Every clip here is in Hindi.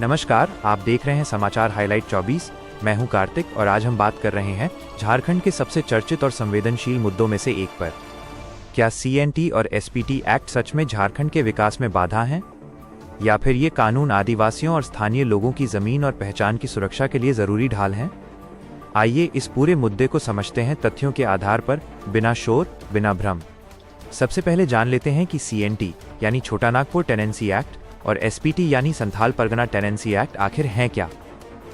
नमस्कार, आप देख रहे हैं समाचार हाईलाइट 24। मैं हूं कार्तिक और आज हम बात कर रहे हैं झारखंड के सबसे चर्चित और संवेदनशील मुद्दों में से एक पर। क्या CNT और SPT एक्ट सच में झारखंड के विकास में बाधा हैं? या फिर ये कानून आदिवासियों और स्थानीय लोगों की जमीन और पहचान की सुरक्षा के लिए जरूरी ढाल हैं? आइए इस पूरे मुद्दे को समझते हैं तथ्यों के आधार पर, बिना शोर, बिना भ्रम। सबसे पहले जान लेते हैं कि CNT यानी छोटा नागपुर टेनेंसी एक्ट और SPT यानी संथाल परगना टेनेंसी एक्ट आखिर हैं क्या।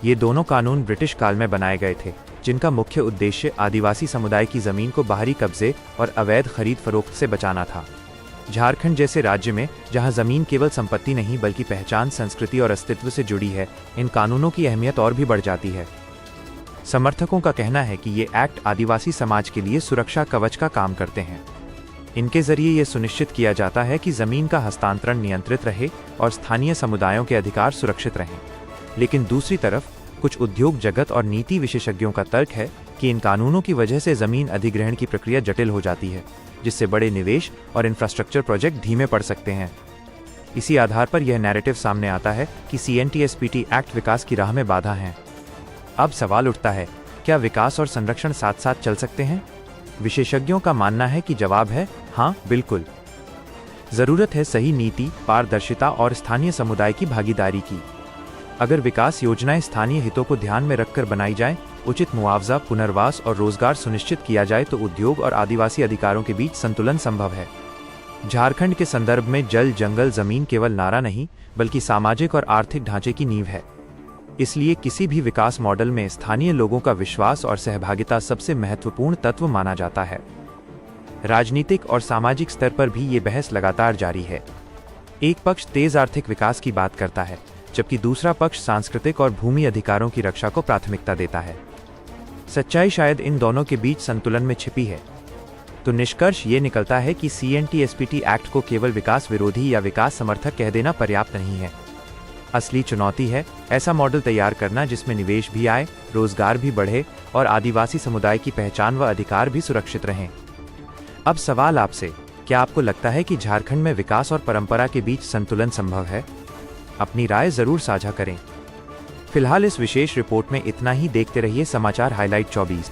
ये दोनों कानून ब्रिटिश काल में बनाए गए थे, जिनका मुख्य उद्देश्य आदिवासी समुदाय की जमीन को बाहरी कब्जे और अवैध खरीद फरोख्त से बचाना था। झारखंड जैसे राज्य में, जहां जमीन केवल संपत्ति नहीं बल्कि पहचान, संस्कृति और अस्तित्व से जुड़ी है, इन कानूनों की अहमियत और भी बढ़ जाती है। समर्थकों का कहना है कि ये एक्ट आदिवासी समाज के लिए सुरक्षा कवच का काम करते हैं। इनके जरिए ये सुनिश्चित किया जाता है कि जमीन का हस्तांतरण नियंत्रित रहे और स्थानीय समुदायों के अधिकार सुरक्षित रहें। लेकिन दूसरी तरफ कुछ उद्योग जगत और नीति विशेषज्ञों का तर्क है कि इन कानूनों की वजह से जमीन अधिग्रहण की प्रक्रिया जटिल हो जाती है, जिससे बड़े निवेश और इंफ्रास्ट्रक्चर प्रोजेक्ट धीमे पड़ सकते हैं। इसी आधार पर यह नैरेटिव सामने आता है कि CNT-SPT एक्ट विकास की राह में बाधा हैं। अब सवाल उठता है, क्या विकास और संरक्षण साथ साथ चल सकते हैं? विशेषज्ञों का मानना है कि जवाब है हाँ, बिल्कुल। जरूरत है सही नीति, पारदर्शिता और स्थानीय समुदाय की भागीदारी की। अगर विकास योजनाएं स्थानीय हितों को ध्यान में रखकर बनाई जाए, उचित मुआवजा, पुनर्वास और रोजगार सुनिश्चित किया जाए तो उद्योग और आदिवासी अधिकारों के बीच संतुलन संभव है। झारखंड के संदर्भ में जल, जंगल, जमीन केवल नारा नहीं बल्कि सामाजिक और आर्थिक ढांचे की नींव है। इसलिए किसी भी विकास मॉडल में स्थानीय लोगों का विश्वास और सहभागिता सबसे महत्वपूर्ण तत्व माना जाता है। राजनीतिक और सामाजिक स्तर पर भी ये बहस लगातार जारी है। एक पक्ष तेज आर्थिक विकास की बात करता है, जबकि दूसरा पक्ष सांस्कृतिक और भूमि अधिकारों की रक्षा को प्राथमिकता देता है। सच्चाई शायद इन दोनों के बीच संतुलन में छिपी है। तो निष्कर्ष ये निकलता है कि CNT-SPT एक्ट को केवल विकास विरोधी या विकास समर्थक कह देना पर्याप्त नहीं है। असली चुनौती है ऐसा मॉडल तैयार करना जिसमें निवेश भी आए, रोजगार भी बढ़े और आदिवासी समुदाय की पहचान व अधिकार भी सुरक्षित रहें। अब सवाल आपसे, क्या आपको लगता है कि झारखंड में विकास और परंपरा के बीच संतुलन संभव है? अपनी राय जरूर साझा करें। फिलहाल इस विशेष रिपोर्ट में इतना ही। देखते रहिए समाचार हाईलाइट 24।